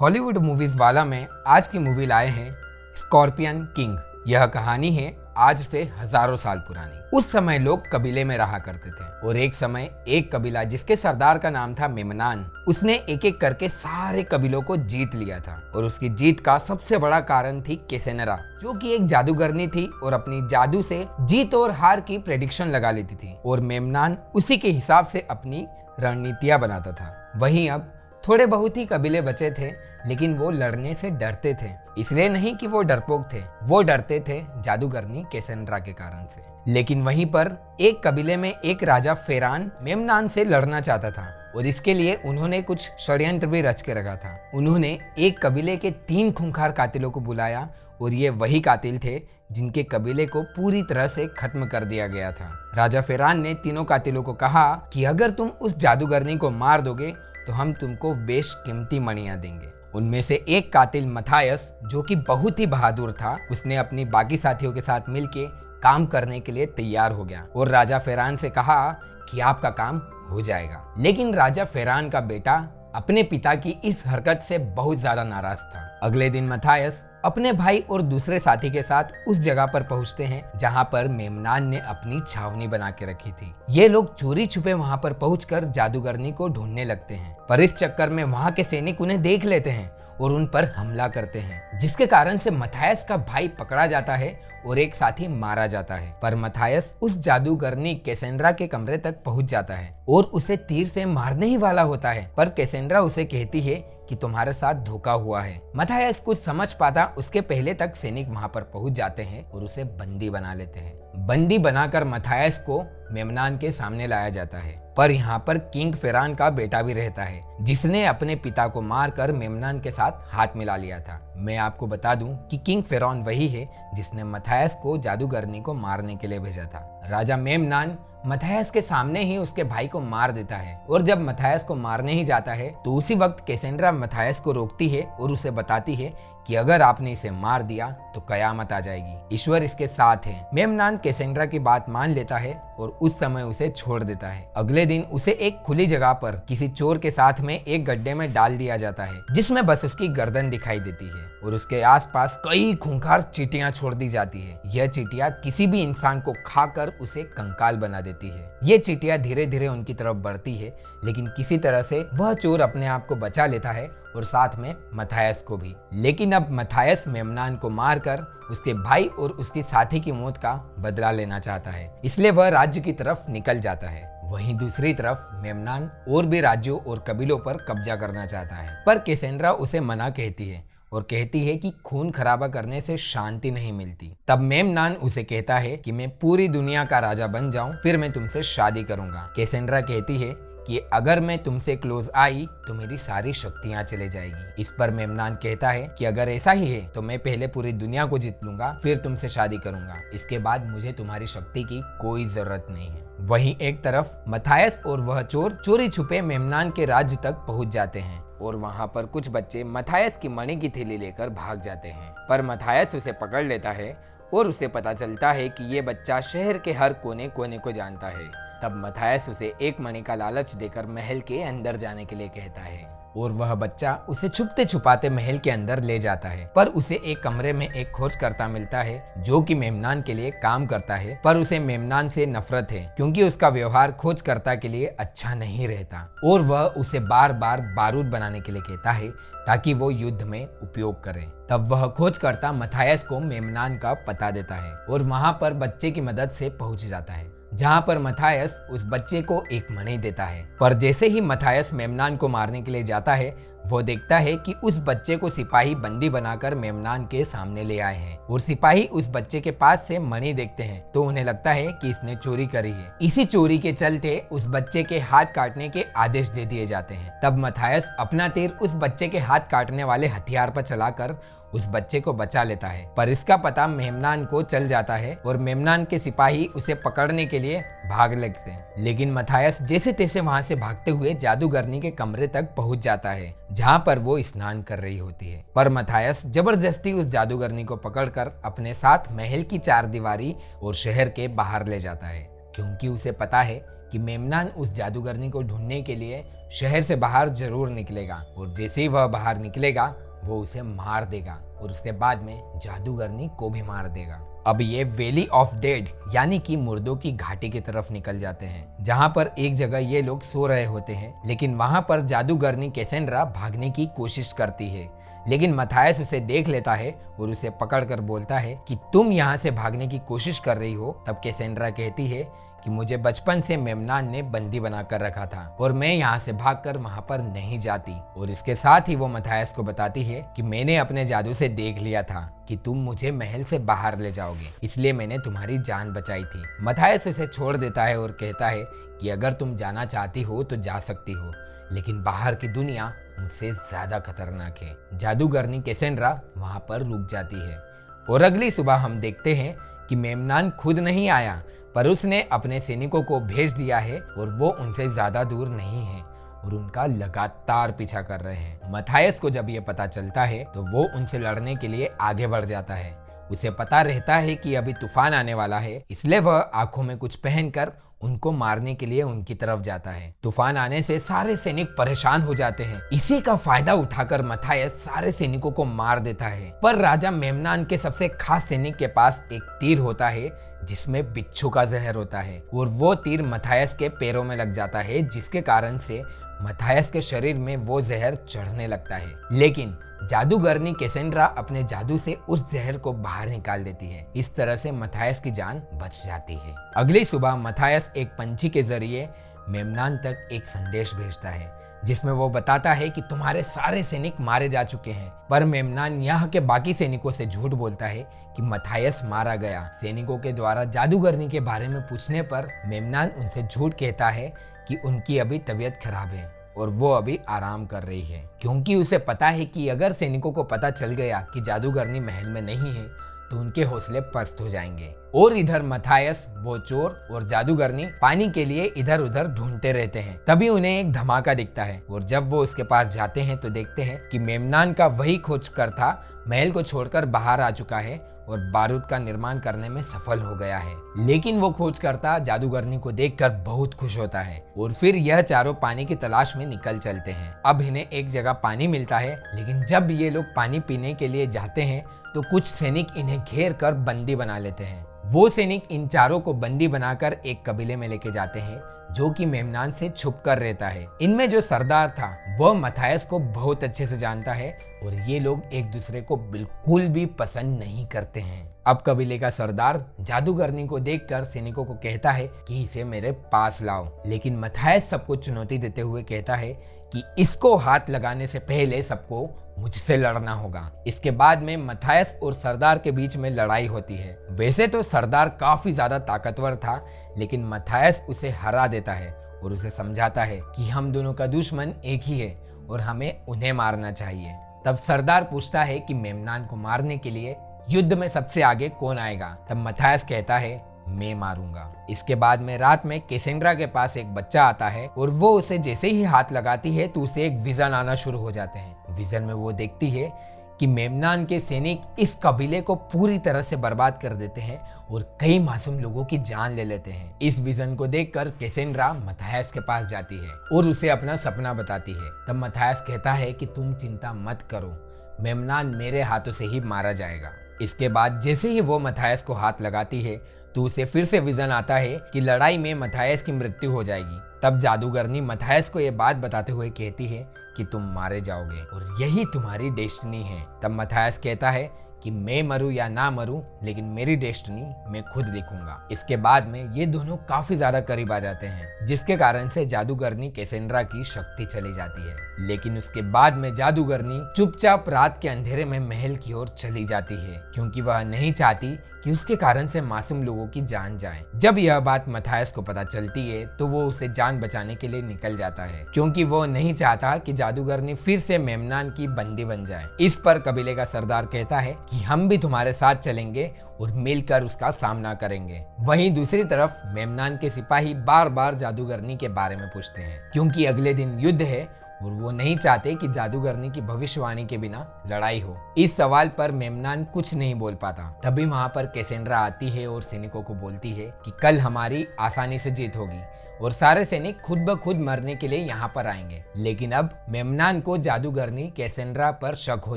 Hollywood movies वाला में आज की मूवी लाए हैं स्कॉर्पियन किंग। यह कहानी है आज से हजारों साल पुरानी। उस समय लोग कबीले में रहा करते थे और एक समय एक कबीला जिसके सरदार का नाम था मेमनान, उसने एक एक करके सारे कबीलों को जीत लिया था। और उसकी जीत का सबसे बड़ा कारण थी कैसेनरा, जो कि एक जादूगरनी थी और अपनी जादू से जीत और हार की प्रेडिक्शन लगा लेती थी और मेमनान उसी के हिसाब से अपनी रणनीतियां बनाता था। वहीं अब थोड़े बहुत ही कबीले बचे थे, लेकिन वो लड़ने से डरते थे। इसलिए नहीं कि वो डरपोक थे, वो डरते थे जादूगरनी कैसेंड्रा के कारण से। लेकिन वहीं पर एक कबीले में एक राजा फेरान मेमनान से लड़ना चाहता था और इसके लिए उन्होंने कुछ षड्यंत्र भी रच के रखा था। उन्होंने एक कबीले के 3 खूंखार कातिलों को बुलाया और ये वही कातिल थे जिनके कबीले को पूरी तरह से खत्म कर दिया गया था। राजा फेरान ने तीनों कातिलों को कहा कि अगर तुम उस जादूगरनी को मार दोगे तो हम तुमको बेशकीमती मणियां देंगे। उनमें से एक कातिल मथायस, जो कि बहुत ही बहादुर था, उसने अपनी बाकी साथियों के साथ मिलके काम करने के लिए तैयार हो गया और राजा फेरान से कहा कि आपका काम हो जाएगा। लेकिन राजा फेरान का बेटा अपने पिता की इस हरकत से बहुत ज्यादा नाराज था। अगले दिन मथायस अपने भाई और दूसरे साथी के साथ उस जगह पर पहुंचते हैं जहां पर मेमनान ने अपनी छावनी बना के रखी थी। ये लोग चोरी छुपे वहां पर पहुंचकर जादूगरनी को ढूंढने लगते हैं, पर इस चक्कर में वहां के सैनिक उन्हें देख लेते हैं और उन पर हमला करते हैं, जिसके कारण से मथायस का भाई पकड़ा जाता है और एक साथी मारा जाता है। पर मथायस उस जादूगरनी कैसेंड्रा के कमरे तक पहुंच जाता है और उसे तीर से मारने ही वाला होता है, पर कैसेंड्रा उसे कहती है कि तुम्हारे साथ धोखा हुआ है। मथायस कुछ समझ पाता उसके पहले तक सैनिक वहां पर पहुंच जाते हैं और उसे बंदी बना लेते हैं। बंदी बनाकर मथायस को मेमनान के सामने लाया जाता है, पर यहाँ पर किंग फेरान का बेटा भी रहता है, जिसने अपने पिता को मारकर मेमनान के साथ हाथ मिला लिया था। मैं आपको बता दूं कि किंग फेरान वही है जिसने मथायस को जादूगरनी को मारने के लिए भेजा था। राजा मेमनान मथायस के सामने ही उसके भाई को मार देता है और जब मथायस को मारने ही जाता है तो उसी वक्त कैसेंड्रा मथायस को रोकती है और उसे बताती है कि अगर आपने इसे मार दिया तो कयामत आ जाएगी, ईश्वर इसके साथ है। मेमनान कैसेंड्रा की बात मान लेता है और उस समय उसे छोड़ देता है। अगले दिन उसे एक खुली जगह पर किसी चोर के साथ में एक गड्ढे में डाल दिया जाता है, जिसमें बस उसकी गर्दन दिखाई देती है और उसके आसपास कई खूंखार चींटियां छोड़ दी जाती है। यह चींटियां किसी भी इंसान को खाकर उसे कंकाल बना देती है। ये चींटियां धीरे धीरे उनकी तरफ बढ़ती है, लेकिन किसी तरह से वह चोर अपने आप को बचा लेता है और साथ में मथायस को भी। लेकिन अब मथायस मेमनान को मारकर उसके भाई और उसके साथी की मौत का बदला लेना चाहता है, इसलिए वह राज्य की तरफ निकल जाता है। वहीं दूसरी तरफ मेमनान और भी राज्यों और कबीलों पर कब्जा करना चाहता है, पर कैसेंड्रा उसे मना कहती है और कहती है कि खून खराबा करने से शांति नहीं मिलती। तब मेमनान उसे कहता है कि मैं पूरी दुनिया का राजा बन जाऊं, फिर मैं तुमसे शादी करूंगा। कैसेंड्रा कहती है कि अगर मैं तुमसे क्लोज आई तो मेरी सारी शक्तियां चले जाएगी। इस पर मेमनान कहता है कि अगर ऐसा ही है तो मैं पहले पूरी दुनिया को जीत लूंगा, फिर तुमसे शादी करूंगा। इसके बाद मुझे तुम्हारी शक्ति की कोई जरूरत नहीं है। वहीं एक तरफ मथायस और वह चोर चोरी छुपे मेमनान के राज्य तक पहुंच जाते हैं और वहां पर कुछ बच्चे मथायस की मणि की थैली लेकर भाग जाते हैं, पर मथायस उसे पकड़ लेता है और उसे पता चलता है कि ये बच्चा शहर के हर कोने कोने को जानता है। तब मथायस उसे एक मणि का लालच देकर महल के अंदर जाने के लिए कहता है और वह बच्चा उसे छुपते छुपाते महल के अंदर ले जाता है। पर उसे एक कमरे में एक खोजकर्ता मिलता है जो कि मेमनान के लिए काम करता है, पर उसे मेमनान से नफरत है क्योंकि उसका व्यवहार खोजकर्ता के लिए अच्छा नहीं रहता और वह उसे बार बार बारूद बनाने के लिए कहता है ताकि वो युद्ध में उपयोग करे। तब वह खोजकर्ता मथायस को मेमनान का पता देता है और वहां पर बच्चे की मदद से पहुंच जाता है, जहां पर मथायस उस बच्चे को एक मणि देता है। पर जैसे ही मथायस मेमनान को मारने के लिए जाता है, वो देखता है कि उस बच्चे को सिपाही बंदी बनाकर मेमनान के सामने ले आए हैं और सिपाही उस बच्चे के पास से मणि देखते हैं तो उन्हें लगता है कि इसने चोरी करी है। इसी चोरी के चलते उस बच्चे के हाथ काटने के आदेश दे दिए जाते हैं। तब मथायस अपना तीर उस बच्चे के हाथ काटने वाले हथियार पर चलाकर उस बच्चे को बचा लेता है, पर इसका पता मेमनान को चल जाता है और मेमनान के सिपाही उसे पकड़ने के लिए भाग लगते हैं। लेकिन मथायस जैसे तैसे वहां से भागते हुए जादूगरनी के कमरे तक पहुंच जाता है, जहां पर वो स्नान कर रही होती है। पर मथायस जबरदस्ती उस जादूगरनी को पकड़कर अपने साथ महल की 4 दीवारी और शहर के बाहर ले जाता है, क्योंकि उसे पता है कि मेमनान उस जादूगरनी को ढूंढने के लिए शहर से बाहर जरूर निकलेगा और जैसे ही वह बाहर निकलेगा वो उसे मार देगा और उसके बाद में जादूगरनी को भी मार देगा। अब ये वैली ऑफ डेड यानी कि मुर्दों की घाटी की तरफ निकल जाते हैं, जहाँ पर एक जगह ये लोग सो रहे होते हैं। लेकिन वहाँ पर जादूगरनी कैसेंड्रा भागने की कोशिश करती है, लेकिन मथायस उसे देख लेता है और उसे पकड़कर बोलता है कि तुम यहाँ से भागने की कोशिश कर रही हो। तब कैसेंड्रा कहती है कि मुझे बचपन से मेमनान ने बंदी बनाकर रखा था और मैं यहाँ से भागकर वहाँ पर नहीं जाती। और इसके साथ ही वो मथायस को बताती है कि मैंने अपने जादू से देख लिया था कि तुम मुझे महल से बाहर ले जाओगे, इसलिए मैंने तुम्हारी जान बचाई थी। मथायस उसे छोड़ देता है और कहता है कि अगर तुम जाना चाहती हो तो जा सकती हो, लेकिन बाहर की दुनिया मुझसे ज्यादा खतरनाक है। जादूगरनी कैसेंड्रा वहाँ पर रुक जाती है और अगली सुबह हम देखते हैं कि मेमनान खुद नहीं आया, पर उसने अपने सैनिकों को भेज दिया है और वो उनसे ज्यादा दूर नहीं है और उनका लगातार पीछा कर रहे हैं। मथायस को जब ये पता चलता है तो वो उनसे लड़ने के लिए आगे बढ़ जाता है। उसे पता रहता है कि अभी तूफान आने वाला है, इसलिए वह आंखों में कुछ पहनकर उनको मारने के लिए उनकी तरफ जाता है। तूफान आने से सारे सैनिक परेशान हो जाते हैं। इसी का फायदा उठाकर मथायस सारे सैनिकों को मार देता है। पर राजा मेमनान के सबसे खास सैनिक के पास एक तीर होता है जिसमें बिच्छू का जहर होता है और वो तीर मथायस के पैरों में लग जाता है, जिसके कारण से मथायस के शरीर में वो जहर चढ़ने लगता है। लेकिन जादूगरनी कैसेंड्रा अपने जादू से उस जहर को बाहर निकाल देती है। इस तरह से मथायस की जान बच जाती है। अगली सुबह मथायस एक पंछी के जरिए मेमनान तक एक संदेश भेजता है, जिसमें वो बताता है कि तुम्हारे सारे सैनिक मारे जा चुके हैं। पर मेमनान यहाँ के बाकी सैनिकों से झूठ बोलता है कि मथायस मारा गया। सैनिकों के द्वारा जादूगरनी के बारे में पूछने पर मेमनान उनसे झूठ कहता है कि उनकी अभी तबीयत खराब है और वो अभी आराम कर रही है, क्योंकि उसे पता है कि अगर सैनिकों को पता चल गया कि जादूगरनी महल में नहीं है तो उनके हौसले पस्त हो जाएंगे। और इधर मथायस, वो चोर और जादूगरनी पानी के लिए इधर उधर ढूंढते रहते हैं। तभी उन्हें एक धमाका दिखता है और जब वो उसके पास जाते हैं तो देखते हैं कि मेमनान का वही खोजकर्ता महल को छोड़कर बाहर आ चुका है और बारूद का निर्माण करने में सफल हो गया है। लेकिन वो खोजकर्ता जादूगरनी को देखकर बहुत खुश होता है और फिर यह चारों पानी की तलाश में निकल चलते हैं। अब इन्हें एक जगह पानी मिलता है, लेकिन जब ये लोग पानी पीने के लिए जाते हैं तो कुछ सैनिक इन्हें घेर कर बंदी बना लेते हैं। वो सैनिक इन चारों को बंदी बनाकर एक कबीले में लेके जाते हैं जो कि मेमनान से छुप कर रहता है। इनमें जो सरदार था वह मथायस को बहुत अच्छे से जानता है और ये लोग एक दूसरे को बिल्कुल भी पसंद नहीं करते हैं। अब कबीले का सरदार जादूगरनी को देखकर सैनिकों को कहता है कि इसे मेरे पास लाओ, लेकिन मथायस सबको चुनौती देते हुए कहता है कि इसको हाथ लगाने से पहले सबको मुझसे लड़ना होगा। इसके बाद में मथायस और सरदार के बीच में लड़ाई होती है। वैसे तो सरदार काफी ज्यादा ताकतवर था, लेकिन मथायस उसे हरा देता है और उसे समझाता है कि हम दोनों का दुश्मन एक ही है और हमें उन्हें मारना चाहिए। तब सरदार पूछता है कि मेमनान को मारने के लिए युद्ध में सबसे आगे कौन आएगा। तब मथायस कहता है मैं मारूंगा। इसके बाद में रात में कैसेंड्रा के पास एक बच्चा आता है और वो उसे जैसे ही हाथ लगाती है तो उसे एक विजन आना शुरू हो जाते हैं। विजन में वो देखती है कि मेमनान के सैनिक इस कबीले को पूरी तरह से बर्बाद कर देते हैं और कई मासूम लोगों की जान ले लेते हैं। इस विजन को देखकर कैसेंड्रा मथायस के पास जाती है और उसे अपना सपना बताती है। तब मथायस कहता है कि तुम चिंता मत करो, मेमनान मेरे हाथों से ही मारा जाएगा। इसके बाद जैसे ही वो मथायस को हाथ लगाती है तो उसे फिर से विजन आता है कि लड़ाई में मथायस की मृत्यु हो जाएगी। तब जादूगरनी मथायस को ये बात बताते हुए कहती है कि तुम मारे जाओगे और यही तुम्हारी डेस्टिनी है। तब मथायस कहता है कि मैं मरूं या ना मरूं, लेकिन मेरी डेस्टिनी मैं खुद लिखूंगा। इसके बाद में ये दोनों काफी ज्यादा करीब आ जाते हैं, जिसके कारण से जादूगरनी कैसेंड्रा की शक्ति चली जाती है। लेकिन उसके बाद में जादूगरनी चुपचाप रात के अंधेरे में महल की ओर चली जाती है, क्योंकि वह नहीं चाहती कि उसके कारण से मासूम लोगों की जान जाए। जब यह बात मथायस को पता चलती है तो वो उसे जान बचाने के लिए निकल जाता है, क्योंकि वो नहीं चाहता कि जादूगरनी फिर से मेमनान की बंदी बन जाए। इस पर कबीले का सरदार कहता है कि हम भी तुम्हारे साथ चलेंगे और मिलकर उसका सामना करेंगे। वहीं दूसरी तरफ मेमनान के सिपाही बार बार जादूगरनी के बारे में पूछते हैं, क्योंकि अगले दिन युद्ध है और वो नहीं चाहते कि जादूगरनी की भविष्यवाणी के बिना लड़ाई हो। इस सवाल पर मेमनान कुछ नहीं बोल पाता। तभी वहाँ पर कैसेंड्रा आती है और सैनिकों को बोलती है कि कल हमारी आसानी से जीत होगी और सारे सैनिक खुद ब खुद मरने के लिए यहाँ पर आएंगे। लेकिन अब मेमनान को जादूगरनी कैसेंड्रा पर शक हो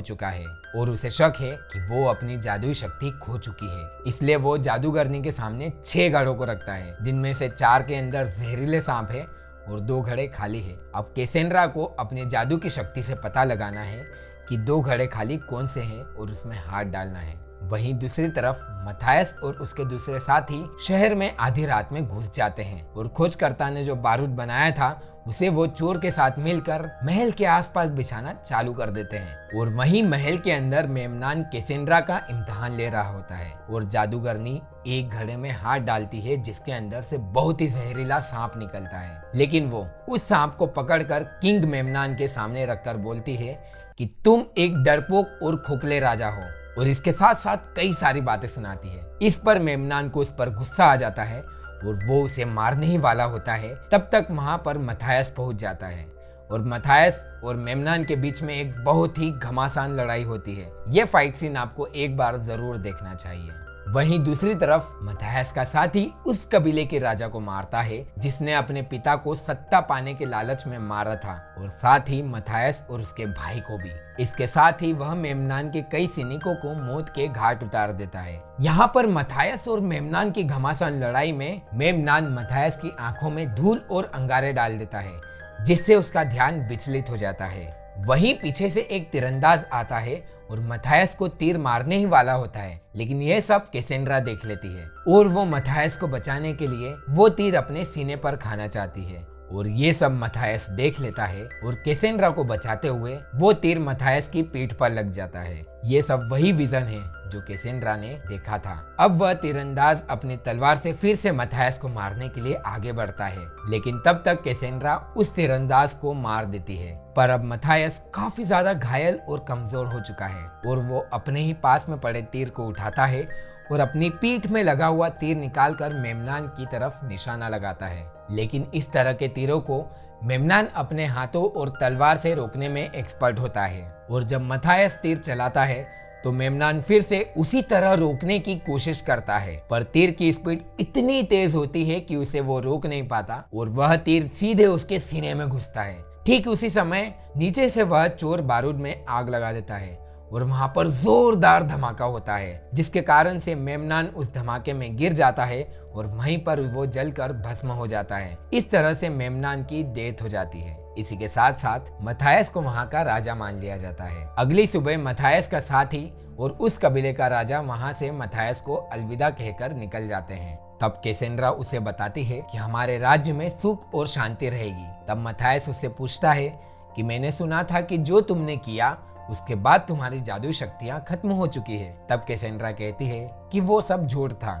चुका है और उसे शक है कि वो अपनी जादुई शक्ति खो चुकी है। इसलिए वो जादूगरनी के सामने 6 घड़ों को रखता है, जिनमें से 4 के अंदर जहरीले सांप है और 2 घड़े खाली है। अब कैसेंड्रा को अपने जादू की शक्ति से पता लगाना है कि 2 घड़े खाली कौन से हैं और उसमें हाथ डालना है। वहीं दूसरी तरफ मथायस और उसके दूसरे साथी शहर में आधी रात में घुस जाते हैं और खोजकर्ता ने जो बारूद बनाया था उसे वो चोर के साथ मिलकर महल के आसपास बिछाना चालू कर देते हैं। और वहीं महल के अंदर मेमनान कैसेंड्रा का इम्तिहान ले रहा होता है और जादूगरनी एक घड़े में हाथ डालती है जिसके अंदर से बहुत ही जहरीला सांप निकलता है। लेकिन वो उस सांप को पकड़कर किंग मेमनान के सामने रखकर बोलती है कि तुम एक डरपोक और खोखले राजा हो, और इसके साथ साथ कई सारी बातें सुनाती है। इस पर मेमनान को उस पर गुस्सा आ जाता है और वो उसे मारने ही वाला होता है। तब तक वहां पर मथायस पहुंच जाता है और मथायस और मेमनान के बीच में एक बहुत ही घमासान लड़ाई होती है। ये फाइट सीन आपको एक बार जरूर देखना चाहिए। वहीं दूसरी तरफ मथायस का साथी उस कबीले के राजा को मारता है जिसने अपने पिता को सत्ता पाने के लालच में मारा था, और साथ ही मथायस और उसके भाई को भी। इसके साथ ही वह मेमनान के कई सैनिकों को मौत के घाट उतार देता है। यहाँ पर मथायस और मेमनान की घमासान लड़ाई में मेमनान मथायस की आंखों में धूल और अंगारे डाल देता है, जिससे उसका ध्यान विचलित हो जाता है। वहीं पीछे से एक तीरंदाज आता है और मथायस को तीर मारने ही वाला होता है, लेकिन यह सब कैसेंड्रा देख लेती है और वो मथायस को बचाने के लिए वो तीर अपने सीने पर खाना चाहती है। और ये सब मथायस देख लेता है और कैसेंड्रा को बचाते हुए वो तीर मथायस की पीठ पर लग जाता है। ये सब वही विजन है जो कैसेंड्रा ने देखा था। अब वह तीरंदाज अपनी तलवार से फिर से मथायस को मारने के लिए आगे बढ़ता है, लेकिन तब तक कैसेंड्रा उस तीरंदाज को मार देती है। पर अब मथायस काफी ज्यादा घायल और कमजोर हो चुका है और वो अपने ही पास में पड़े तीर को उठाता है और अपनी पीठ में लगा हुआ तीर निकालकर मेमनान की तरफ निशाना लगाता है। लेकिन इस तरह के तीरों को मेमनान अपने हाथों और तलवार से रोकने में एक्सपर्ट होता है, और जब मथायस तीर चलाता है तो मेमनान फिर से उसी तरह रोकने की कोशिश करता है, पर तीर की स्पीड इतनी तेज होती है कि उसे वो रोक नहीं पाता और वह तीर सीधे उसके सीने में घुसता है। ठीक उसी समय नीचे से वह चोर बारूद में आग लगा देता है और वहां पर जोरदार धमाका होता है, जिसके कारण से मेमनान उस धमाके में गिर जाता है और वहीं पर वो जलकर भस्म हो जाता है। इस तरह से मेमनान की डेथ हो जाती है। इसी के साथ साथ मथायस को वहां का राजा मान लिया जाता है। अगली सुबह मथायस का साथी और उस कबीले का राजा वहां से मथायस को अलविदा कहकर निकल जाते हैं। तब कैसेंड्रा उसे बताती है कि हमारे राज्य में सुख और शांति रहेगी। तब मथायस उससे पूछता है कि मैंने सुना था कि जो तुमने किया उसके बाद तुम्हारी जादुई शक्तियां खत्म हो चुकी है। तब कैसेंड्रा कहती है कि वो सब झूठ था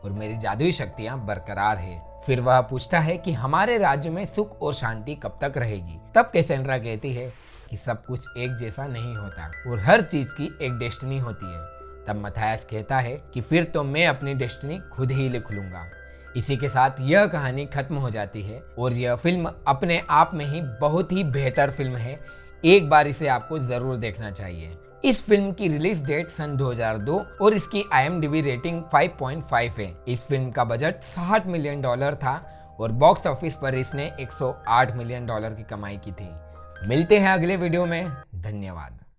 और मेरी जादुई शक्तियां बरकरार है। फिर वह पूछता है कि हमारे राज्य में सुख और शांति कब तक रहेगी। तब कैसेंड्रा कहती है कि सब कुछ एक जैसा नहीं होता और हर चीज की एक डेस्टिनी होती है। तब मथायस कहता है कि फिर तो मैं अपनी डेस्टिनी खुद ही लिख लूंगा। इसी के साथ यह कहानी खत्म हो जाती है और यह फिल्म अपने आप में ही बहुत ही बेहतर फिल्म है। एक बार इसे आपको जरूर देखना चाहिए। इस फिल्म की रिलीज डेट सन 2002 और इसकी IMDb रेटिंग 5.5 है। इस फिल्म का बजट $60 मिलियन था और बॉक्स ऑफिस पर इसने $108 मिलियन की कमाई की थी। मिलते हैं अगले वीडियो में। धन्यवाद।